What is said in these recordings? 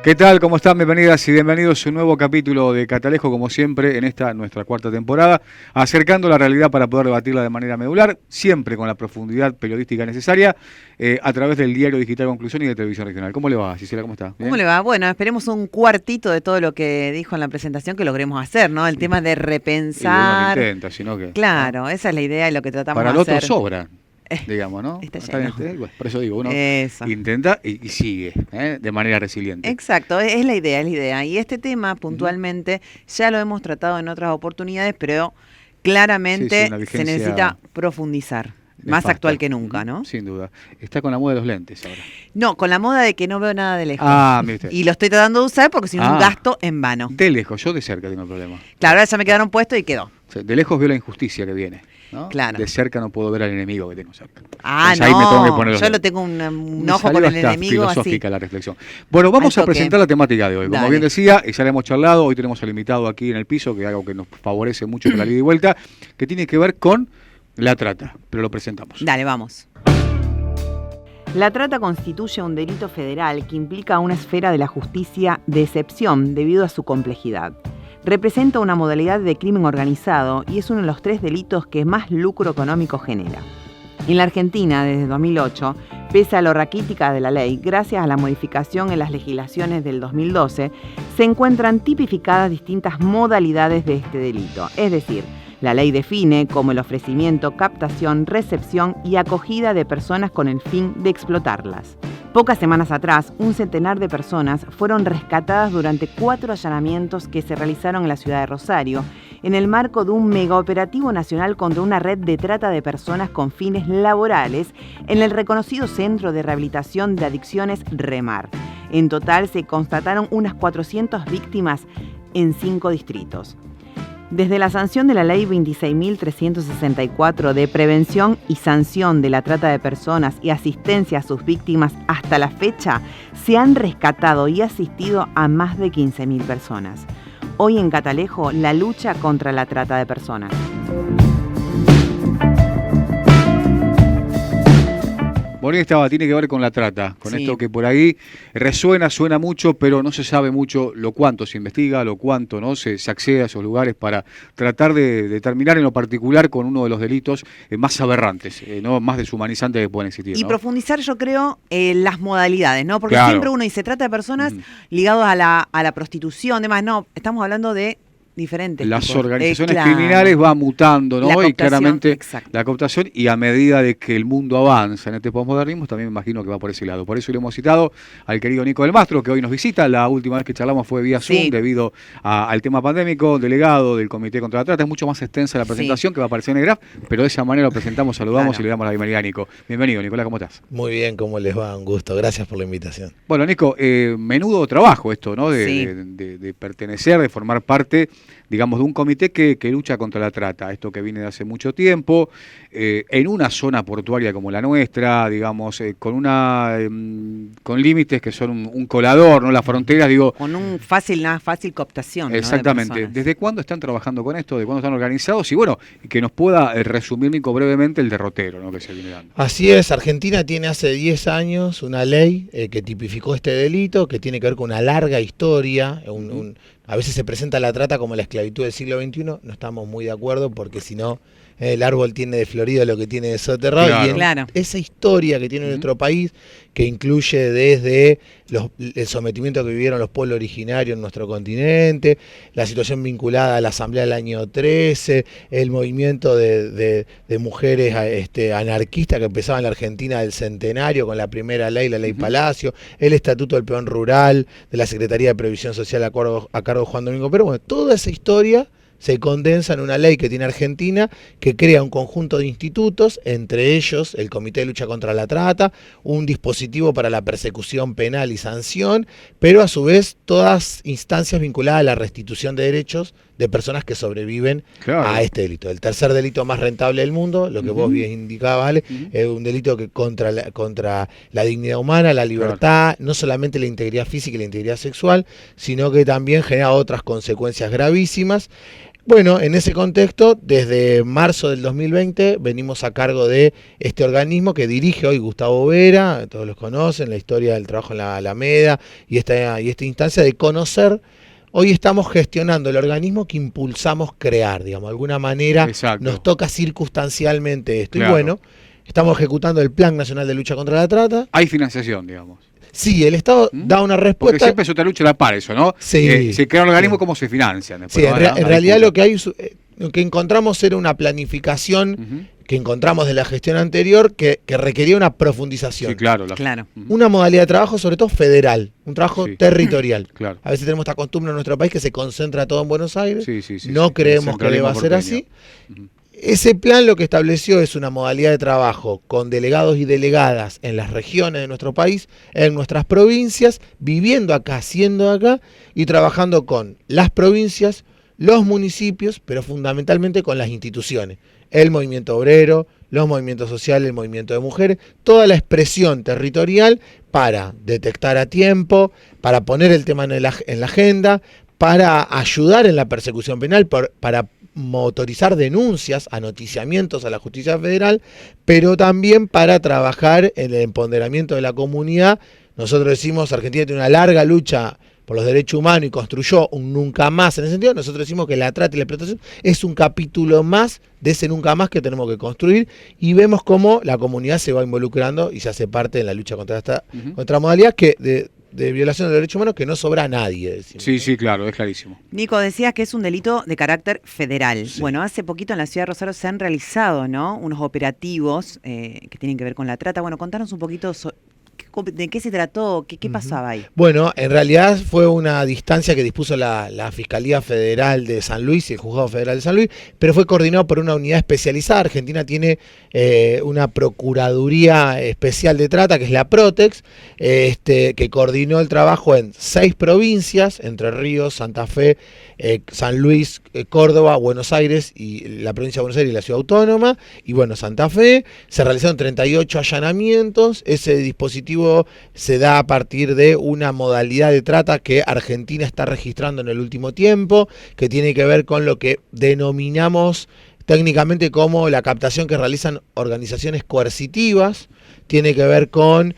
¿Qué tal? ¿Cómo están? Bienvenidas y bienvenidos a un nuevo capítulo de Catalejo, como siempre, en esta nuestra cuarta temporada, acercando la realidad para poder debatirla de manera medular, siempre con la profundidad periodística necesaria, a través del diario digital Conclusión y de Televisión Regional. ¿Cómo le va, Gisela? ¿Cómo está? ¿Bien? ¿Cómo le va? Bueno, esperemos un cuartito de todo lo que dijo en la presentación que logremos hacer, ¿no? El tema de repensar. Y uno que intenta, sino que... Claro, ¿no? Esa es la idea de lo que tratamos para de hacer. Para el otro sobra. Digamos, ¿no? Está lleno. Bueno, por eso digo, uno Eso. intenta y sigue, de manera resiliente. Exacto, es la idea. Y este tema, puntualmente, ya lo hemos tratado en otras oportunidades, pero claramente se necesita profundizar. Más actual que nunca, ¿no? Sin duda. Está con la moda de los lentes ahora. No, con la moda de que no veo nada de lejos. Mire usted. Y lo estoy tratando de usar porque si no es un gasto en vano. De lejos, yo de cerca tengo el problema. Claro, ahora ya me quedaron puestos y quedó. O sea, de lejos veo la injusticia que viene, ¿no? Claro. De cerca no puedo ver al enemigo que tengo cerca. Entonces, no, ahí me tengo que poner yo lo tengo un ojo con el enemigo filosófica así. La reflexión. Bueno, vamos a presentar la temática de hoy. Como bien decía, ya la hemos charlado, hoy tenemos al invitado aquí en el piso, que es algo que nos favorece mucho con la ida y vuelta, que tiene que ver con la trata, pero lo presentamos. Dale, vamos. La trata constituye un delito federal que implica una esfera de la justicia de excepción debido a su complejidad. Representa una modalidad de crimen organizado y es uno de los 3 delitos que más lucro económico genera. En la Argentina, desde 2008, pese a lo raquítica de la ley, gracias a la modificación en las legislaciones del 2012, se encuentran tipificadas distintas modalidades de este delito. Es decir, la ley define como el ofrecimiento, captación, recepción y acogida de personas con el fin de explotarlas. Pocas semanas atrás, un centenar de personas fueron rescatadas durante 4 allanamientos que se realizaron en la ciudad de Rosario, en el marco de un megaoperativo nacional contra una red de trata de personas con fines laborales en el reconocido Centro de Rehabilitación de Adicciones REMAR. En total se constataron unas 400 víctimas en 5 distritos. Desde la sanción de la Ley 26.364 de prevención y sanción de la trata de personas y asistencia a sus víctimas hasta la fecha, se han rescatado y asistido a más de 15.000 personas. Hoy en Catalejo, la lucha contra la trata de personas. Bueno, tiene que ver con la trata, con esto que por ahí suena mucho, pero no se sabe mucho lo cuánto se investiga, lo cuánto no se accede a esos lugares para tratar de terminar en lo particular con uno de los delitos más aberrantes, no más deshumanizantes que pueden existir. Y ¿no? Profundizar, yo creo, las modalidades, ¿no? Porque siempre uno dice, trata de personas ligados a la prostitución, demás. No, estamos hablando de diferentes las tipos. organizaciones criminales van mutando, ¿no? Y claramente la cooptación, y a medida de que el mundo avanza en este posmodernismo, también me imagino que va por ese lado. Por eso le hemos citado al querido Nico del Mastro, que hoy nos visita. La última vez que charlamos fue vía Zoom, debido al tema pandémico, delegado del Comité contra la Trata. Es mucho más extensa la presentación que va a aparecer en el graph, pero de esa manera lo presentamos, saludamos y le damos la bienvenida a Nico. Bienvenido, Nicolás, ¿cómo estás? Muy bien, ¿cómo les va? Un gusto, gracias por la invitación. Bueno, Nico, menudo trabajo esto, ¿no? De pertenecer, de formar parte, digamos, de un comité que lucha contra la trata, esto que viene de hace mucho tiempo, en una zona portuaria como la nuestra, digamos, con límites que son un colador, ¿no? Las fronteras, digo... Con una fácil cooptación. Exactamente. ¿No? ¿Desde cuándo están trabajando con esto? ¿De cuándo están organizados? Y bueno, que nos pueda resumir, Nico, brevemente el derrotero, ¿no? Que se viene dando. Así es, Argentina tiene hace 10 años una ley que tipificó este delito, que tiene que ver con una larga historia, a veces se presenta la trata como la esclavitud del siglo XXI, no estamos muy de acuerdo porque si no, el árbol tiene de florido lo que tiene de soterrado. Claro. Y esa historia que tiene nuestro país, que incluye desde el sometimiento que vivieron los pueblos originarios en nuestro continente, la situación vinculada a la Asamblea del año 13, el movimiento de mujeres anarquistas que empezaba en la Argentina del Centenario con la primera ley, la Ley Palacio, el Estatuto del Peón Rural, de la Secretaría de Previsión Social a cargo de Juan Domingo Perón. Bueno, toda esa historia se condensa en una ley que tiene Argentina, que crea un conjunto de institutos, entre ellos el Comité de Lucha contra la Trata, un dispositivo para la persecución penal y sanción, pero a su vez todas instancias vinculadas a la restitución de derechos de personas que sobreviven a este delito. El tercer delito más rentable del mundo, lo que vos bien indicabas, Ale, es un delito que contra la dignidad humana, la libertad, no solamente la integridad física y la integridad sexual, sino que también genera otras consecuencias gravísimas. Bueno, en ese contexto, desde marzo del 2020 venimos a cargo de este organismo que dirige hoy Gustavo Vera, todos los conocen, la historia del trabajo en la Alameda y esta instancia de conocer. Hoy estamos gestionando el organismo que impulsamos crear, digamos, de alguna manera. Exacto. Nos toca circunstancialmente esto. Claro. Y bueno, estamos ejecutando el Plan Nacional de Lucha contra la Trata. Hay financiación, digamos. Sí, el Estado da una respuesta. Porque siempre es otra lucha a la par eso, ¿no? Sí. Se crea un organismo, ¿cómo se financian? Sí, en realidad lo que encontramos era una planificación que encontramos de la gestión anterior que requería una profundización. Sí, claro. Claro. Una modalidad de trabajo sobre todo federal, un trabajo territorial. Claro. A veces tenemos esta costumbre en nuestro país que se concentra todo en Buenos Aires. No creemos que deba ser así. Ese plan lo que estableció es una modalidad de trabajo con delegados y delegadas en las regiones de nuestro país, en nuestras provincias, viviendo acá, siendo acá y trabajando con las provincias, los municipios, pero fundamentalmente con las instituciones. El movimiento obrero, los movimientos sociales, el movimiento de mujeres, toda la expresión territorial para detectar a tiempo, para poner el tema en la agenda, para ayudar en la persecución penal, para motorizar denuncias, anoticiamientos a la justicia federal, pero también para trabajar en el empoderamiento de la comunidad. Nosotros decimos, Argentina tiene una larga lucha por los derechos humanos y construyó un nunca más en ese sentido. Nosotros decimos que la trata y la explotación es un capítulo más de ese nunca más que tenemos que construir, y vemos cómo la comunidad se va involucrando y se hace parte de la lucha contra esta contra modalidad de violación de derechos humanos que no sobra a nadie. Decimos. Sí, claro, es clarísimo. Nico, decías que es un delito de carácter federal. Sí. Bueno, hace poquito en la ciudad de Rosario se han realizado, ¿no?, unos operativos que tienen que ver con la trata. Bueno, contanos un poquito de qué se trató, qué pasaba ahí. Bueno, en realidad fue una distancia que dispuso la Fiscalía Federal de San Luis y el Juzgado Federal de San Luis, pero fue coordinado por una unidad especializada. Argentina tiene una Procuraduría Especial de Trata, que es la Protex, que coordinó el trabajo en 6 provincias, Entre Ríos, Santa Fe, San Luis, Córdoba, Buenos Aires y la provincia de Buenos Aires y la Ciudad Autónoma, y bueno, Santa Fe. Se realizaron 38 allanamientos. Ese dispositivo se da a partir de una modalidad de trata que Argentina está registrando en el último tiempo, que tiene que ver con lo que denominamos técnicamente como la captación que realizan organizaciones coercitivas. Tiene que ver con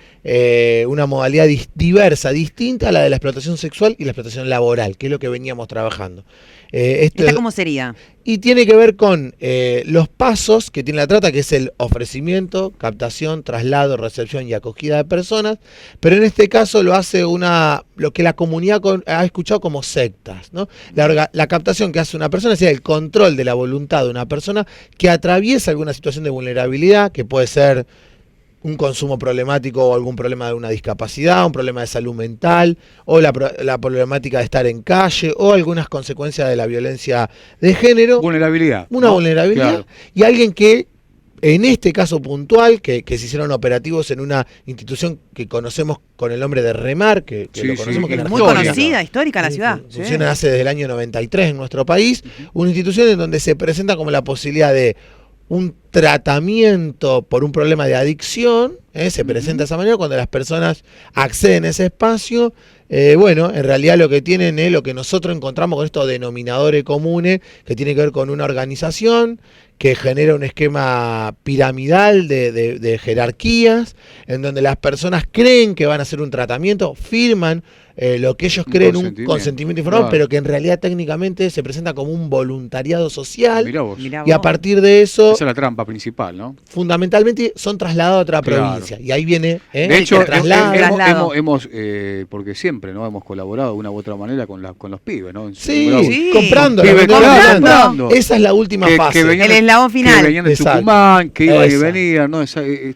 una modalidad diversa, distinta a la de la explotación sexual y la explotación laboral, que es lo que veníamos trabajando. ¿Esta cómo sería? Y tiene que ver con los pasos que tiene la trata, que es el ofrecimiento, captación, traslado, recepción y acogida de personas, pero en este caso lo hace lo que la comunidad ha escuchado como sectas, ¿no? La captación que hace una persona es el control de la voluntad de una persona que atraviesa alguna situación de vulnerabilidad, que puede ser un consumo problemático o algún problema de una discapacidad, un problema de salud mental, o la problemática de estar en calle, o algunas consecuencias de la violencia de género. Vulnerabilidad. Una vulnerabilidad. Claro. Y alguien que, en este caso puntual, que se hicieron operativos en una institución que conocemos con el nombre de REMAR, que lo conocemos, que es muy conocida, histórica en la ciudad. Funciona hace desde el año 93 en nuestro país. Una institución en donde se presenta como la posibilidad de un tratamiento por un problema de adicción, se presenta de esa manera cuando las personas acceden a ese espacio. Bueno, en realidad lo que tienen es lo que nosotros encontramos con estos denominadores comunes, que tiene que ver con una organización que genera un esquema piramidal de jerarquías, en donde las personas creen que van a hacer un tratamiento, firman lo que ellos creen un consentimiento informado, claro, pero que en realidad técnicamente se presenta como un voluntariado social. Mirá vos. Y a partir de eso... Esa es la trampa principal, ¿no? Fundamentalmente son trasladados a otra provincia. Y ahí viene de hecho, hemos porque siempre no hemos colaborado de una u otra manera con los pibes, ¿no? Sí, comprando. Esa es la última fase. El eslabón final. Que venían de Tucumán, que iban y venían, ¿no? Es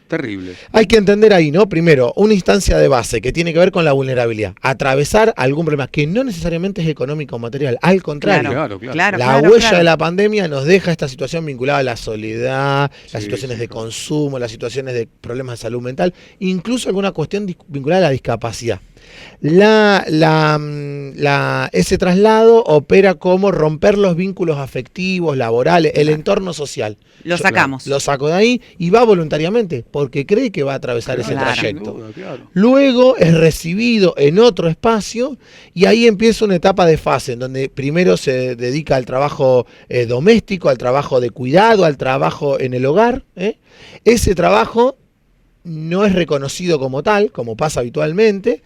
terrible. Hay que entender ahí, ¿no? Primero, una instancia de base que tiene que ver con la vulnerabilidad. Atravesar algún problema que no necesariamente es económico o material, al contrario. Claro. La huella de la pandemia nos deja esta situación vinculada a la soledad, las situaciones de consumo, las situaciones de problemas de salud mental, incluso alguna cuestión vinculada a la discapacidad. Ese traslado opera como romper los vínculos afectivos, laborales, el entorno social. Lo sacamos. Lo saco de ahí y va voluntariamente, porque cree que va a atravesar ese trayecto. Claro. Luego es recibido en otro espacio y ahí empieza una etapa de fase, en donde primero se dedica al trabajo doméstico, al trabajo de cuidado, al trabajo en el hogar. Ese trabajo no es reconocido como tal, como pasa habitualmente,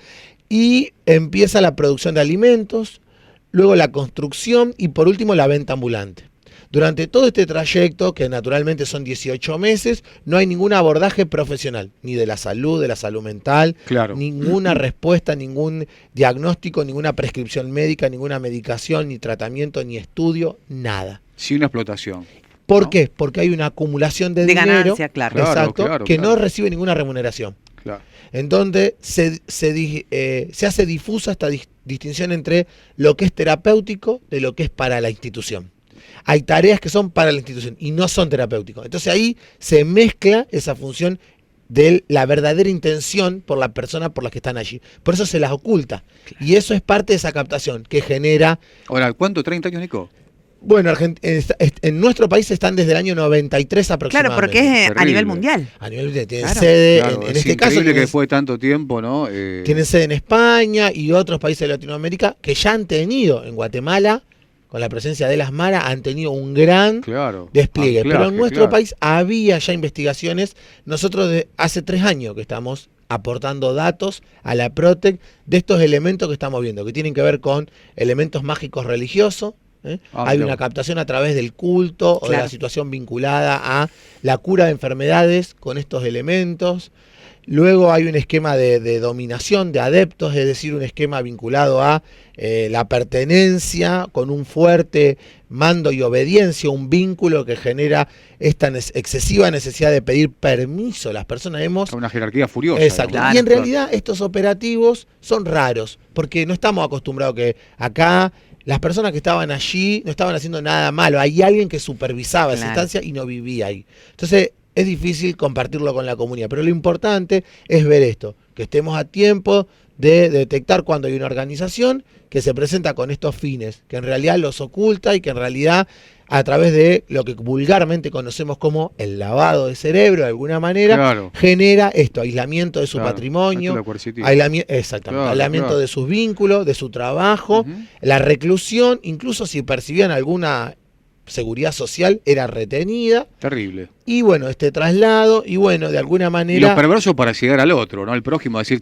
y empieza la producción de alimentos, luego la construcción y por último la venta ambulante. Durante todo este trayecto, que naturalmente son 18 meses, no hay ningún abordaje profesional, ni de la salud mental, claro, ninguna respuesta, ningún diagnóstico, ninguna prescripción médica, ninguna medicación, ni tratamiento, ni estudio, nada. Sí, una explotación. ¿Por qué? Porque hay una acumulación de dinero, ganancia, claro. Exacto, que no recibe ninguna remuneración. Claro. Entonces se hace difusa esta distinción entre lo que es terapéutico de lo que es para la institución. Hay tareas que son para la institución y no son terapéuticos. Entonces ahí se mezcla esa función de la verdadera intención por la persona por la que están allí. Por eso se las oculta. Claro. Y eso es parte de esa captación que genera... Ahora, ¿cuánto? ¿30 años, Nico? Bueno, en nuestro país están desde el año 93 aproximadamente. Claro, porque es a nivel mundial. A nivel mundial. Tienen sede, en este caso... que después de tanto tiempo, ¿no? Tienen sede en España y otros países de Latinoamérica que ya han tenido, en Guatemala, con la presencia de las Mara, han tenido un gran despliegue. Pero en nuestro país había ya investigaciones. Nosotros hace 3 años que estamos aportando datos a la PROTEC de estos elementos que estamos viendo, que tienen que ver con elementos mágicos religiosos. Hay una captación a través del culto o de la situación vinculada a la cura de enfermedades con estos elementos. Luego hay un esquema de dominación de adeptos, es decir, un esquema vinculado a la pertenencia con un fuerte mando y obediencia, un vínculo que genera esta excesiva necesidad de pedir permiso. Las personas hemos... Una jerarquía furiosa. Exacto. Claro, y en realidad estos operativos son raros, porque no estamos acostumbrados que acá... Las personas que estaban allí no estaban haciendo nada malo. Hay alguien que supervisaba esa instancia y no vivía ahí. Entonces es difícil compartirlo con la comunidad. Pero lo importante es ver esto, que estemos a tiempo de detectar cuando hay una organización que se presenta con estos fines, que en realidad los oculta y que en realidad a través de lo que vulgarmente conocemos como el lavado de cerebro, de alguna manera, genera esto, aislamiento de su patrimonio, aislamiento de sus vínculos, de su trabajo, la reclusión, incluso si percibían alguna seguridad social, era retenida. Terrible. Y bueno, este traslado, y bueno, de alguna manera... Y los perversos para llegar al otro, ¿no? El prójimo, decir,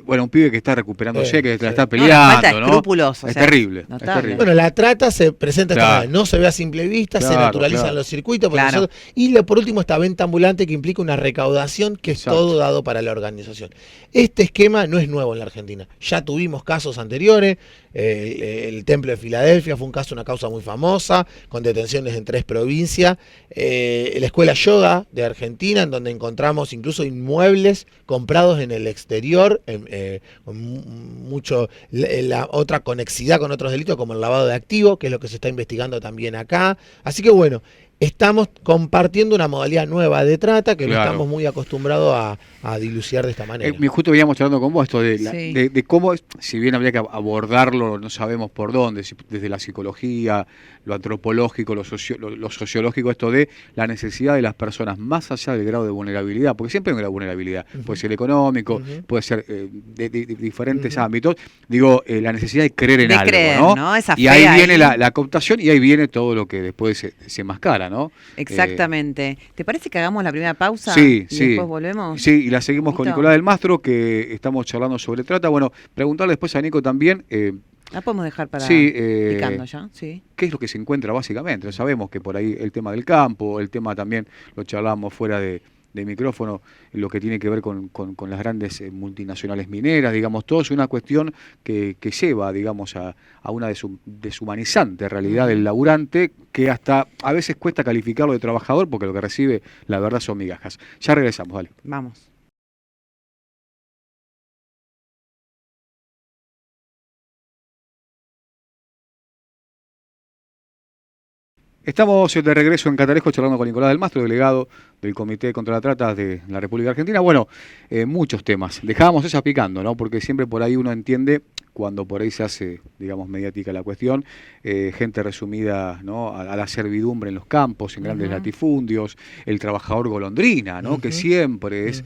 bueno, un pibe que está recuperándose, que la está peleando, falta escrúpulos, es terrible, es terrible. Bueno, la trata se presenta esta manera, no se ve a simple vista, se naturalizan los circuitos, y por último esta venta ambulante que implica una recaudación que es todo dado para la organización. Este esquema no es nuevo en la Argentina, ya tuvimos casos anteriores, el Templo de Filadelfia fue una causa muy famosa, con detenciones en 3 provincias, la Escuela Yoga de Argentina, en donde encontramos incluso inmuebles comprados en el exterior, con mucho la otra conexidad con otros delitos como el lavado de activos, que es lo que se está investigando también acá. Así que bueno, estamos compartiendo una modalidad nueva de trata que no estamos muy acostumbrados a dilucidar de esta manera. Justo veníamos charlando con vos esto de cómo, si bien habría que abordarlo, no sabemos por dónde, desde la psicología, lo antropológico, lo sociológico, esto de la necesidad de las personas, más allá del grado de vulnerabilidad, porque siempre hay una vulnerabilidad, puede ser económico, puede ser de diferentes ámbitos, digo, la necesidad de creer en algo, ¿no? Esa fe, y ahí viene la cooptación y ahí viene todo lo que después se enmascara, ¿no? Exactamente. ¿Te parece que hagamos la primera pausa? Sí, y después volvemos. Sí, y la seguimos con Nicolás del Mastro, que estamos charlando sobre trata. Bueno, preguntarle después a Nico también. La podemos dejar para picando ya, ¿Qué es lo que se encuentra básicamente? Sabemos que por ahí el tema del campo, el tema también, lo charlamos fuera de micrófono, lo que tiene que ver con las grandes multinacionales mineras, digamos, todo es una cuestión que lleva, digamos, a una deshumanizante realidad del laburante, que hasta a veces cuesta calificarlo de trabajador, porque lo que recibe, la verdad, son migajas. Ya regresamos, dale. Vamos. Estamos de regreso en Cataresco charlando con Nicolás del Mastro, delegado del Comité contra la Trata de la República Argentina. Bueno, muchos temas. Dejábamos esa picando, ¿no? Porque siempre por ahí uno entiende, cuando por ahí se hace, digamos, mediática la cuestión, gente resumida, ¿no?, a la servidumbre en los campos, en grandes latifundios, el trabajador golondrina, ¿no?, que siempre es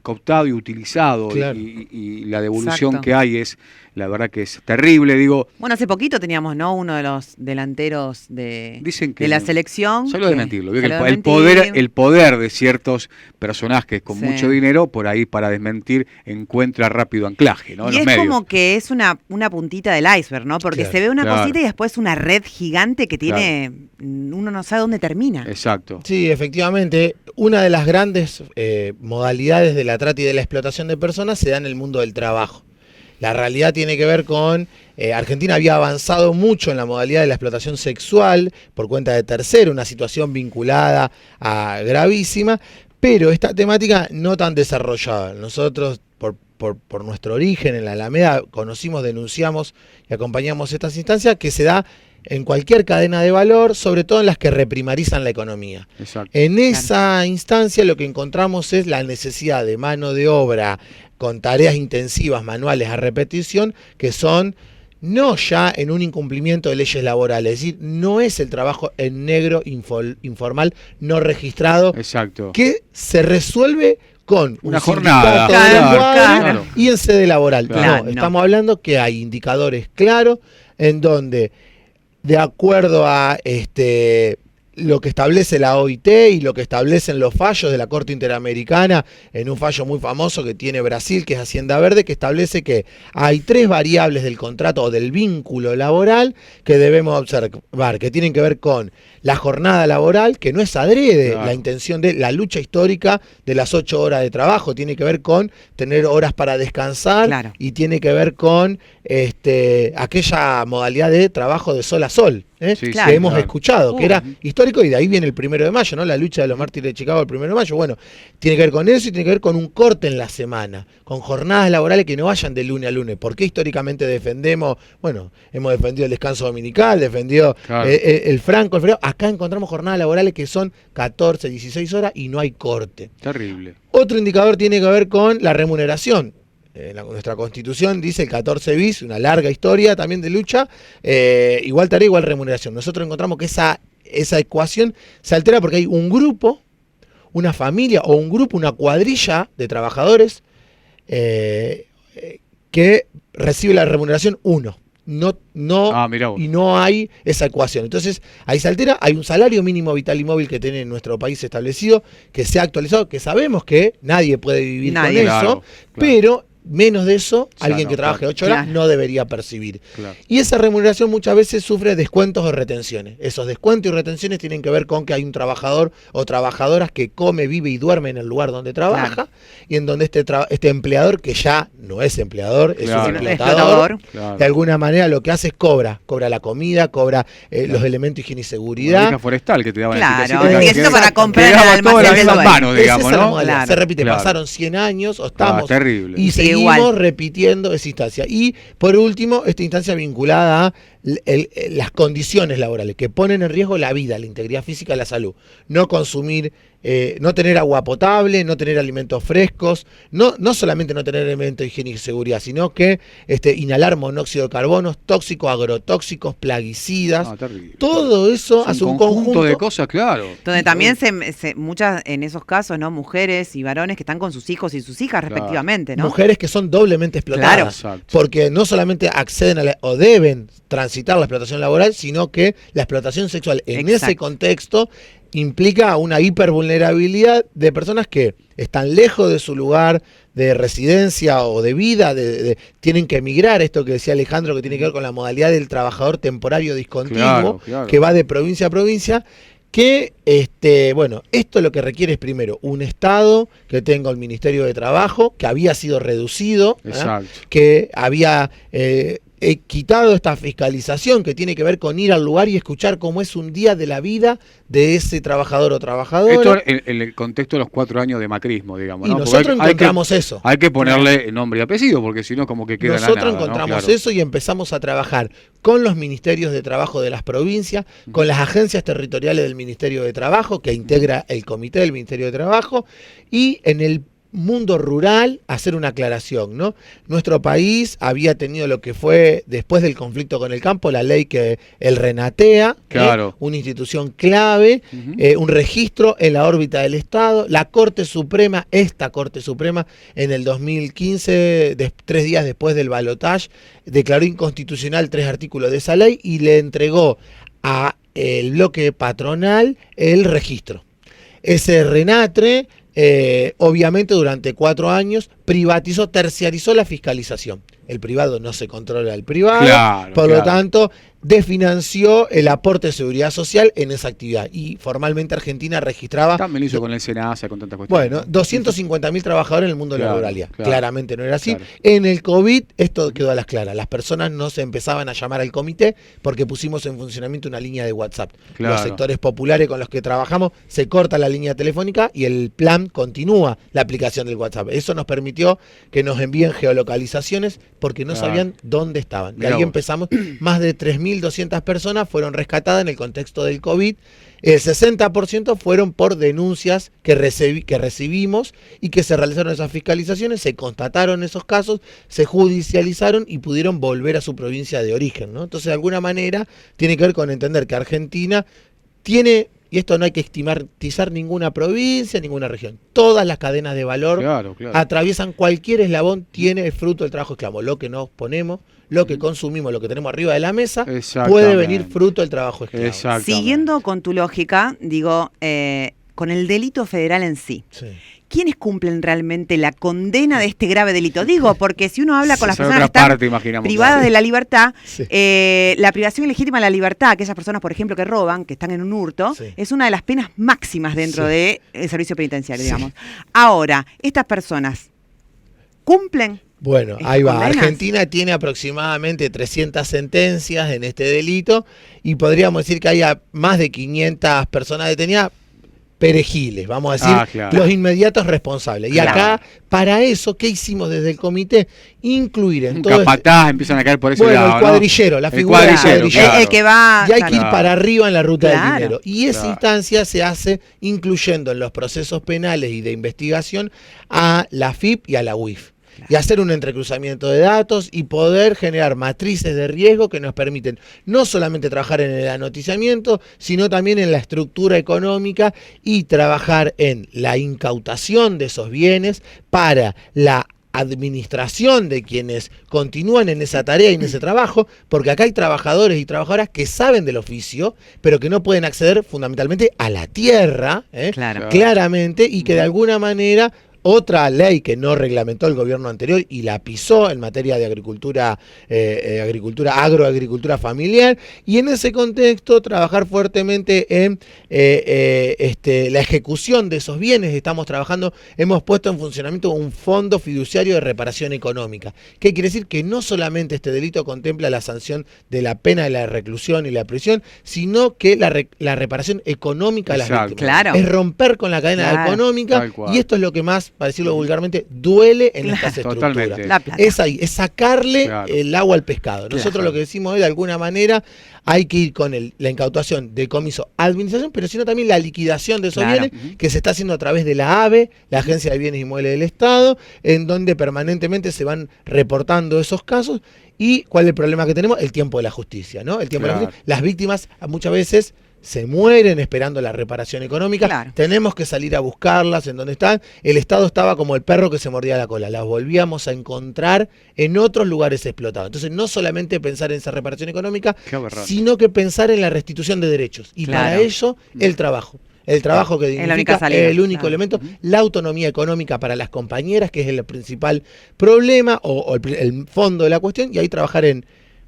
cooptado y utilizado, claro. y la devolución que hay es, la verdad que es terrible, digo. Bueno, hace poquito teníamos, ¿no?, uno de los delanteros de la selección. Solo de mentirlo, el poder de ciertos personajes con mucho dinero, por ahí para desmentir, encuentra rápido anclaje, ¿no? Y en los es medios. como que es una puntita del iceberg, ¿no? Porque se ve una cosita y después una red gigante que tiene, uno no sabe dónde termina. Exacto. Sí, efectivamente, una de las grandes modalidades de la trata y de la explotación de personas se da en el mundo del trabajo. La realidad tiene que ver con, Argentina había avanzado mucho en la modalidad de la explotación sexual por cuenta de tercero, una situación vinculada a gravísima, pero esta temática no tan desarrollada. Nosotros, por nuestro origen en la Alameda, conocimos, denunciamos y acompañamos estas instancias que se da en cualquier cadena de valor, sobre todo en las que reprimarizan la economía. Exacto. En esa instancia lo que encontramos es la necesidad de mano de obra con tareas intensivas, manuales a repetición, que son no ya en un incumplimiento de leyes laborales, es decir, no es el trabajo en negro informal no registrado, que se resuelve con una jornada claro. y en sede laboral. Claro. No, estamos hablando que hay indicadores claros en donde, de acuerdo a lo que establece la OIT y lo que establecen los fallos de la Corte Interamericana, en un fallo muy famoso que tiene Brasil, que es Hacienda Verde, que establece que hay 3 variables del contrato o del vínculo laboral que debemos observar, que tienen que ver con la jornada laboral, que no es adrede la intención de la lucha histórica de las 8 horas de trabajo, tiene que ver con tener horas para descansar y tiene que ver con aquella modalidad de trabajo de sol a sol. Que hemos escuchado, que era histórico, y de ahí viene el 1 de mayo, ¿no? La lucha de los mártires de Chicago el 1 de mayo. Bueno, tiene que ver con eso y tiene que ver con un corte en la semana, con jornadas laborales que no vayan de lunes a lunes. ¿Por qué históricamente defendemos? Bueno, hemos defendido el descanso dominical, defendido el franco, el feriado. Acá encontramos jornadas laborales que son 14, 16 horas y no hay corte. Terrible. Otro indicador tiene que ver con la remuneración. Nuestra Constitución dice el 14 bis, una larga historia también de lucha, igual tarea, igual remuneración. Nosotros encontramos que esa ecuación se altera porque hay un grupo, una familia o un grupo, una cuadrilla de trabajadores que recibe la remuneración 1. Y no hay esa ecuación. Entonces, ahí se altera, hay un salario mínimo vital y móvil que tiene nuestro país establecido, que se ha actualizado, que sabemos que nadie puede vivir con eso, pero menos de eso, alguien que trabaje 8 horas no debería percibir. Y esa remuneración muchas veces sufre descuentos o retenciones. Esos descuentos y retenciones tienen que ver con que hay un trabajador o trabajadoras que come, vive y duerme en el lugar donde trabaja, y en donde este empleador, que ya no es empleador, es un explotador, de alguna manera lo que hace es cobra la comida, cobra los elementos de higiene y seguridad. La forestal que te daban y esto para comprar el almacén del dueño. Digamos, ¿no? Se repite, pasaron 100 años, o estamos terrible. Y seguimos repitiendo esa instancia. Y por último, esta instancia vinculada a las condiciones laborales que ponen en riesgo la vida, la integridad física, la salud. No consumir, no tener agua potable, no tener alimentos frescos, no solamente no tener elementos de higiene y seguridad, sino que inhalar monóxido de carbono, tóxicos, agrotóxicos, plaguicidas. Todo eso hace un conjunto de cosas, claro. Donde también muchas, en esos casos, ¿no?, mujeres y varones que están con sus hijos y sus hijas respectivamente, ¿no? Mujeres que son doblemente explotadas, porque no solamente acceden o deben transitar la explotación laboral, sino que la explotación sexual en ese contexto implica una hipervulnerabilidad de personas que están lejos de su lugar de residencia o de vida, tienen que emigrar, esto que decía Alejandro, que tiene que ver con la modalidad del trabajador temporario discontinuo, que va de provincia a provincia, que, bueno, esto lo que requiere es primero un Estado que tenga el Ministerio de Trabajo, que había sido reducido, que había quitado esta fiscalización que tiene que ver con ir al lugar y escuchar cómo es un día de la vida de ese trabajador o trabajadora. Esto en el contexto de los 4 años de macrismo, digamos. Y ¿no? nosotros encontramos eso. Hay que ponerle nombre y apellido, porque si no, como que queda Nosotros la nada, encontramos ¿no? Claro. eso y empezamos a trabajar con los ministerios de trabajo de las provincias, con las agencias territoriales del Ministerio de Trabajo, que integra el comité del Ministerio de Trabajo, y en el mundo rural hacer una aclaración, ¿no? Nuestro país había tenido lo que fue, después del conflicto con el campo, la ley que el Renatea, claro. Una institución clave, un registro en la órbita del Estado. La Corte Suprema, esta Corte Suprema, en el 2015, 3 días después del balotaje, declaró inconstitucional 3 artículos de esa ley y le entregó a el bloque patronal el registro. Ese Renatre, obviamente durante 4 años, privatizó, terciarizó la fiscalización. El privado no se controla al privado, claro, por lo tanto, desfinanció el aporte de seguridad social en esa actividad. Y formalmente Argentina registraba... También lo hizo con el SENASA, con tantas cuestiones. Bueno, 250.000 trabajadores en el mundo de la ruralidad. Claro. Claramente no era así. Claro. En el COVID esto quedó a las claras. Las personas no se empezaban a llamar al comité porque pusimos en funcionamiento una línea de WhatsApp. Claro. Los sectores populares con los que trabajamos, se corta la línea telefónica y el plan continúa la aplicación del WhatsApp. Eso nos permitió que nos envíen geolocalizaciones porque no sabían dónde estaban. Y ahí empezamos. Más de 3.200 personas fueron rescatadas en el contexto del COVID. El 60% fueron por denuncias que recibimos y que se realizaron esas fiscalizaciones, se constataron esos casos, se judicializaron y pudieron volver a su provincia de origen, ¿no? Entonces, de alguna manera, tiene que ver con entender que Argentina tiene, y esto no hay que estigmatizar ninguna provincia, ninguna región, todas las cadenas de valor atraviesan cualquier eslabón, tiene el fruto del trabajo esclavo. Lo que nos ponemos, lo que consumimos, lo que tenemos arriba de la mesa, puede venir fruto del trabajo esclavo. Siguiendo con tu lógica, digo, con el delito federal en sí. ¿Quiénes cumplen realmente la condena de este grave delito? Digo, porque si uno habla con las personas que están privadas de la libertad, la privación ilegítima de la libertad, aquellas personas, por ejemplo, que roban, que están en un hurto, es una de las penas máximas dentro del servicio penitenciario, digamos. Ahora, estas personas, ¿cumplen? Bueno, ahí va. Argentina tiene aproximadamente 300 sentencias en este delito y podríamos decir que hay más de 500 personas detenidas, perejiles, vamos a decir, los inmediatos responsables. Y acá, para eso, ¿qué hicimos desde el comité? Incluir en todo capataz, empiezan a caer por ese lado, el cuadrillero, la figura del cuadrillero. El que va... Y hay que ir para arriba en la ruta del dinero. Y esa instancia se hace incluyendo en los procesos penales y de investigación a la FIP y a la UIF. Y hacer un entrecruzamiento de datos y poder generar matrices de riesgo que nos permiten no solamente trabajar en el anoticiamiento, sino también en la estructura económica y trabajar en la incautación de esos bienes para la administración de quienes continúan en esa tarea y en ese trabajo, porque acá hay trabajadores y trabajadoras que saben del oficio, pero que no pueden acceder fundamentalmente a la tierra, claramente, y que de alguna manera... Otra ley que no reglamentó el gobierno anterior y la pisó en materia de agricultura, agroagricultura familiar, y en ese contexto trabajar fuertemente en la ejecución de esos bienes. Hemos puesto en funcionamiento un fondo fiduciario de reparación económica. ¿Qué quiere decir? Que no solamente este delito contempla la sanción de la pena de la reclusión y la prisión, sino que la reparación económica de las víctimas. Es romper con la cadena económica, y esto es lo que más, para decirlo vulgarmente, duele en estas estructuras. Es ahí, es sacarle el agua al pescado. Nosotros lo que decimos hoy, de alguna manera, hay que ir con la incautación, decomiso, administración, pero sino también la liquidación de esos bienes, que se está haciendo a través de la AVE, la Agencia de Bienes Inmuebles del Estado, en donde permanentemente se van reportando esos casos. ¿Y cuál es el problema que tenemos? El tiempo de la justicia, ¿no? El tiempo de la justicia. Las víctimas muchas veces se mueren esperando la reparación económica. Tenemos que salir a buscarlas en donde están. El Estado estaba como el perro que se mordía la cola. Las volvíamos a encontrar en otros lugares explotados. Entonces, no solamente pensar en esa reparación económica, sino que pensar en la restitución de derechos. Y para ello, el trabajo. El trabajo que dignifica el único elemento, la autonomía económica para las compañeras, que es el principal problema o el fondo de la cuestión, y ahí trabajar en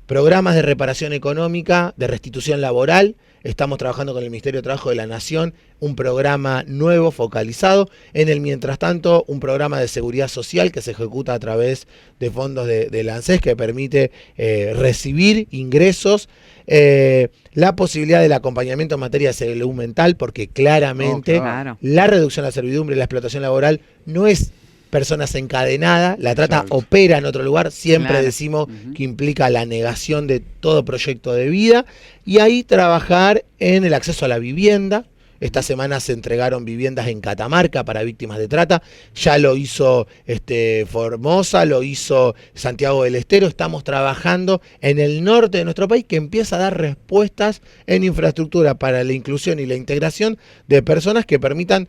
Programas de reparación económica, de restitución laboral. Estamos trabajando con el Ministerio de Trabajo de la Nación, un programa nuevo focalizado. En el mientras tanto, un programa de seguridad social que se ejecuta a través de fondos del ANSES que permite recibir ingresos. La posibilidad del acompañamiento en materia de salud mental, porque claramente la reducción de la servidumbre y la explotación laboral no es personas encadenadas, la trata opera en otro lugar, siempre decimos que implica la negación de todo proyecto de vida, y ahí trabajar en el acceso a la vivienda. Esta semana se entregaron viviendas en Catamarca para víctimas de trata, ya lo hizo Formosa, lo hizo Santiago del Estero. Estamos trabajando en el norte de nuestro país, que empieza a dar respuestas en infraestructura para la inclusión y la integración de personas que permitan,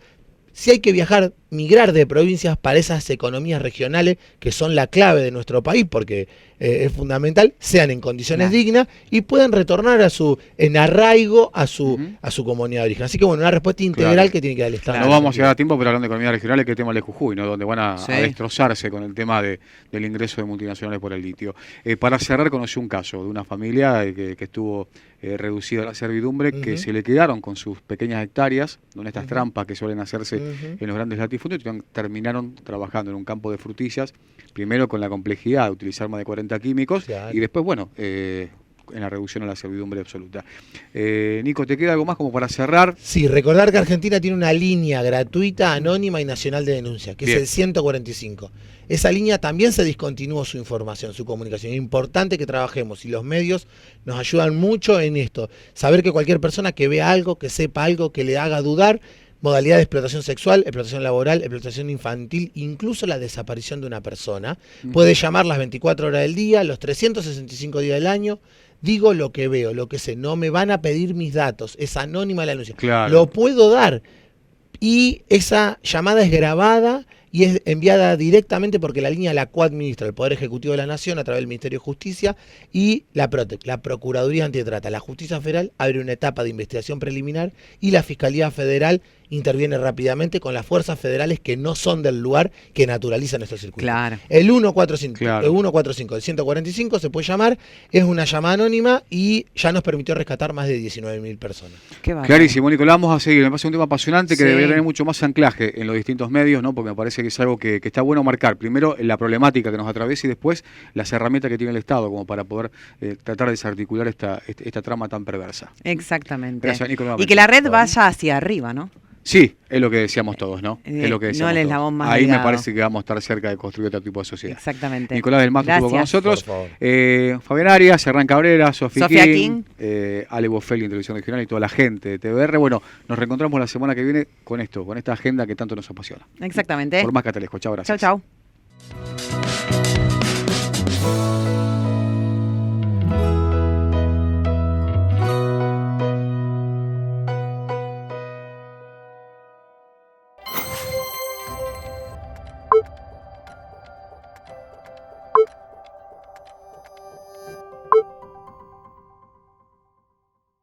si hay que viajar, migrar de provincias para esas economías regionales que son la clave de nuestro país, porque es fundamental, sean en condiciones dignas y puedan retornar en arraigo a su comunidad de origen. Así que bueno, una respuesta integral que tiene que dar el Estado. No vamos a llegar a tiempo, pero hablando de economías regionales, que el tema de Jujuy, ¿no? Donde van a destrozarse con el tema del ingreso de multinacionales por el litio. Para cerrar, conocí un caso de una familia que estuvo reducida a la servidumbre, que se le quedaron con sus pequeñas hectáreas, con estas trampas que suelen hacerse en los grandes latifundios, y terminaron trabajando en un campo de frutillas, primero con la complejidad de utilizar más de 40 químicos, y después, bueno, en la reducción a la servidumbre absoluta. Nico, ¿te queda algo más como para cerrar? Sí, recordar que Argentina tiene una línea gratuita, anónima y nacional de denuncia, que es el 145. Esa línea también se discontinuó su información, su comunicación. Es importante que trabajemos y los medios nos ayudan mucho en esto. Saber que cualquier persona que vea algo, que sepa algo, que le haga dudar, modalidad de explotación sexual, explotación laboral, explotación infantil, incluso la desaparición de una persona, puede llamar las 24 horas del día, los 365 días del año. Digo lo que veo, lo que sé, no me van a pedir mis datos, es anónima la denuncia. Lo puedo dar y esa llamada es grabada y es enviada directamente, porque la línea la coadministra el Poder Ejecutivo de la Nación a través del Ministerio de Justicia y la PROTEC, la Procuraduría Antitrata. La Justicia Federal abre una etapa de investigación preliminar y la Fiscalía Federal interviene rápidamente con las fuerzas federales que no son del lugar, que naturalizan estos circuitos. El 145, el 145, el 145 se puede llamar, es una llamada anónima y ya nos permitió rescatar más de 19.000 personas. Clarísimo, Nicolás, vamos a seguir. Me parece un tema apasionante que debería tener mucho más anclaje en los distintos medios, ¿no? Porque me parece que es algo que está bueno marcar. Primero, la problemática que nos atraviesa y después las herramientas que tiene el Estado como para poder tratar de desarticular esta trama tan perversa. Exactamente. Gracias, Nico, y que la red vaya hacia arriba, ¿no? Sí, es lo que decíamos todos, ¿no? Es lo que decíamos no el eslabón más Ahí ligado. Me parece que vamos a estar cerca de construir otro tipo de sociedad. Exactamente. Nicolás del Mastro estuvo con nosotros. Fabián Arias, Hernán Cabrera, Sofía King, Ale Bofelli en Televisión Regional y toda la gente de TVR. Bueno, nos reencontramos la semana que viene con esta agenda que tanto nos apasiona. Exactamente. Por más Catalejo. Chao, gracias. Chau, chau.